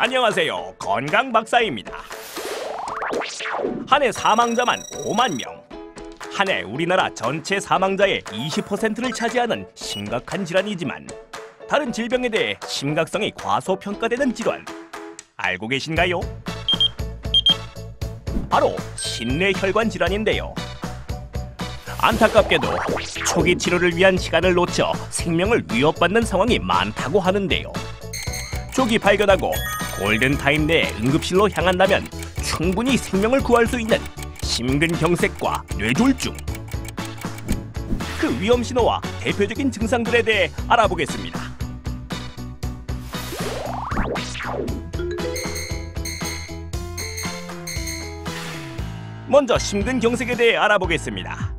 안녕하세요, 건강 박사입니다. 한 해 사망자만 5만 명. 한 해 우리나라 전체 사망자의 20%를 차지하는 심각한 질환이지만 다른 질병에 대해 심각성이 과소평가되는 질환 알고 계신가요? 바로 심뇌혈관 질환인데요. 안타깝게도 초기 치료를 위한 시간을 놓쳐 생명을 위협받는 상황이 많다고 하는데요. 조기 발견하고 골든타임 내에 응급실로 향한다면 충분히 생명을 구할 수 있는 심근경색과 뇌졸중. 그 위험 신호와 대표적인 증상들에 대해 알아보겠습니다. 먼저 심근경색에 대해 알아보겠습니다.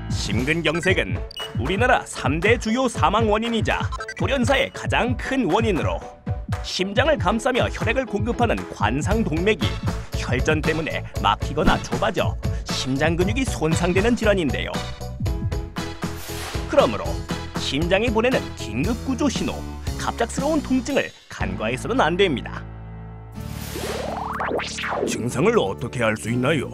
심근경색은 우리나라 3대 주요 사망 원인이자 돌연사의 가장 큰 원인으로 심장을 감싸며 혈액을 공급하는 관상동맥이 혈전 때문에 막히거나 좁아져 심장 근육이 손상되는 질환인데요. 그러므로 심장이 보내는 긴급구조 신호, 갑작스러운 통증을 간과해서는 안 됩니다. 증상을 어떻게 알 수 있나요?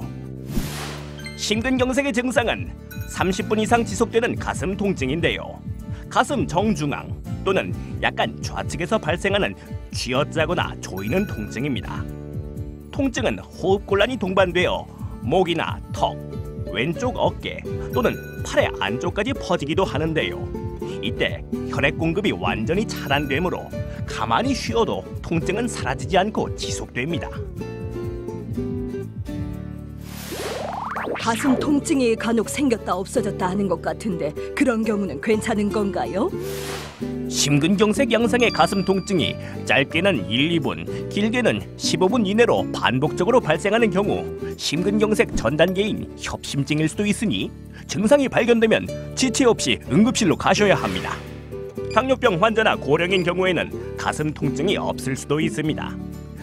심근경색의 증상은 30분 이상 지속되는 가슴 통증인데요. 가슴 정중앙 또는 약간 좌측에서 발생하는 쥐어짜거나 조이는 통증입니다. 통증은 호흡곤란이 동반되어 목이나 턱, 왼쪽 어깨 또는 팔의 안쪽까지 퍼지기도 하는데요. 이때 혈액 공급이 완전히 차단되므로 가만히 쉬어도 통증은 사라지지 않고 지속됩니다. 가슴 통증이 간혹 생겼다 없어졌다 하는 것 같은데 그런 경우는 괜찮은 건가요? 심근경색 양상의 가슴 통증이 짧게는 1, 2분, 길게는 15분 이내로 반복적으로 발생하는 경우 심근경색 전 단계인 협심증일 수도 있으니 증상이 발견되면 지체 없이 응급실로 가셔야 합니다. 당뇨병 환자나 고령인 경우에는 가슴 통증이 없을 수도 있습니다.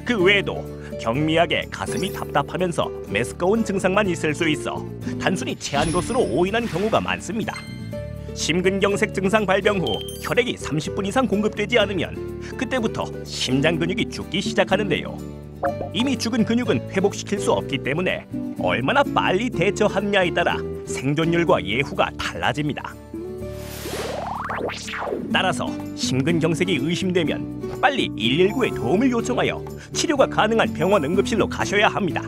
그 외에도 경미하게 가슴이 답답하면서 메스꺼운 증상만 있을 수 있어 단순히 체한 것으로 오인한 경우가 많습니다. 심근경색 증상 발병 후 혈액이 30분 이상 공급되지 않으면 그때부터 심장 근육이 죽기 시작하는데요. 이미 죽은 근육은 회복시킬 수 없기 때문에 얼마나 빨리 대처하느냐에 따라 생존율과 예후가 달라집니다. 따라서 심근경색이 의심되면 빨리 119에 도움을 요청하여 치료가 가능한 병원 응급실로 가셔야 합니다.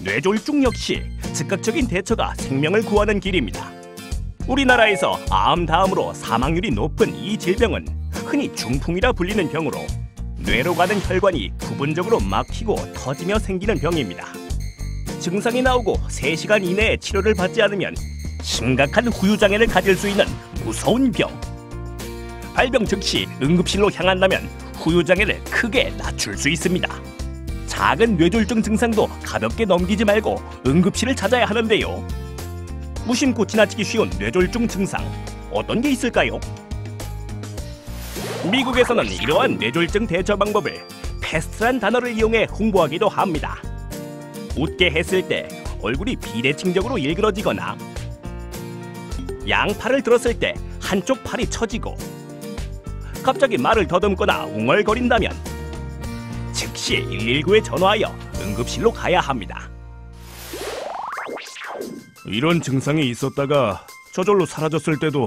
뇌졸중 역시 즉각적인 대처가 생명을 구하는 길입니다. 우리나라에서 암 다음으로 사망률이 높은 이 질병은 흔히 중풍이라 불리는 병으로 뇌로 가는 혈관이 부분적으로 막히고 터지며 생기는 병입니다. 증상이 나오고 3시간 이내에 치료를 받지 않으면 심각한 후유장애를 가질 수 있는 무서운 병. 발병 즉시 응급실로 향한다면 후유장애를 크게 낮출 수 있습니다. 작은 뇌졸중 증상도 가볍게 넘기지 말고 응급실을 찾아야 하는데요. 무심코 지나치기 쉬운 뇌졸중 증상 어떤 게 있을까요? 미국에서는 이러한 뇌졸중 대처 방법을 패스트란 단어를 이용해 홍보하기도 합니다. 웃게 했을 때 얼굴이 비대칭적으로 일그러지거나 양팔을 들었을 때 한쪽 팔이 처지고 갑자기 말을 더듬거나 웅얼거린다면 즉시 119에 전화하여 응급실로 가야 합니다. 이런 증상이 있었다가 저절로 사라졌을 때도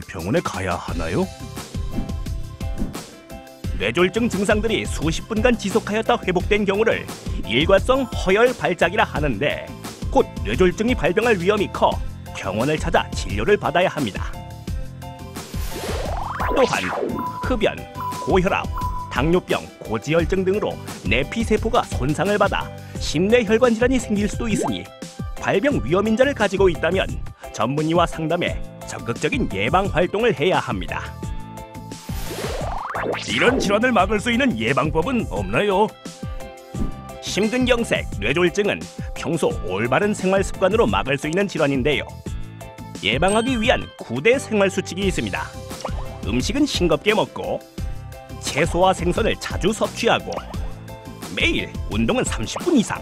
병원에 가야 하나요? 뇌졸중 증상들이 수십 분간 지속하였다 회복된 경우를 일과성 허혈 발작이라 하는데 곧 뇌졸중이 발병할 위험이 커 병원을 찾아 진료를 받아야 합니다. 또한 흡연, 고혈압, 당뇨병, 고지혈증 등으로 내피세포가 손상을 받아 심뇌혈관 질환이 생길 수도 있으니 발병 위험 인자를 가지고 있다면 전문의와 상담해 적극적인 예방 활동을 해야 합니다. 이런 질환을 막을 수 있는 예방법은 없나요? 심근경색, 뇌졸중은 평소 올바른 생활 습관으로 막을 수 있는 질환인데요. 예방하기 위한 9대 생활 수칙이 있습니다. 음식은 싱겁게 먹고 채소와 생선을 자주 섭취하고 매일 운동은 30분 이상,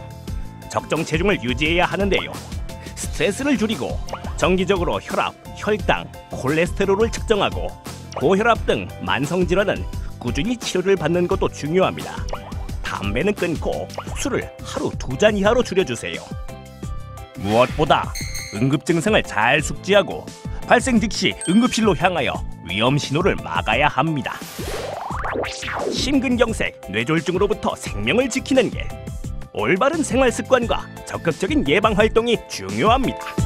적정 체중을 유지해야 하는데요. 스트레스를 줄이고 정기적으로 혈압, 혈당, 콜레스테롤을 측정하고 고혈압 등 만성 질환은 꾸준히 치료를 받는 것도 중요합니다. 담배는 끊고 술을 하루 2잔 이하로 줄여주세요. 무엇보다 응급 증상을 잘 숙지하고 발생 즉시 응급실로 향하여 위험 신호를 막아야 합니다. 심근경색, 뇌졸중으로부터 생명을 지키는 게 올바른 생활 습관과 적극적인 예방 활동이 중요합니다.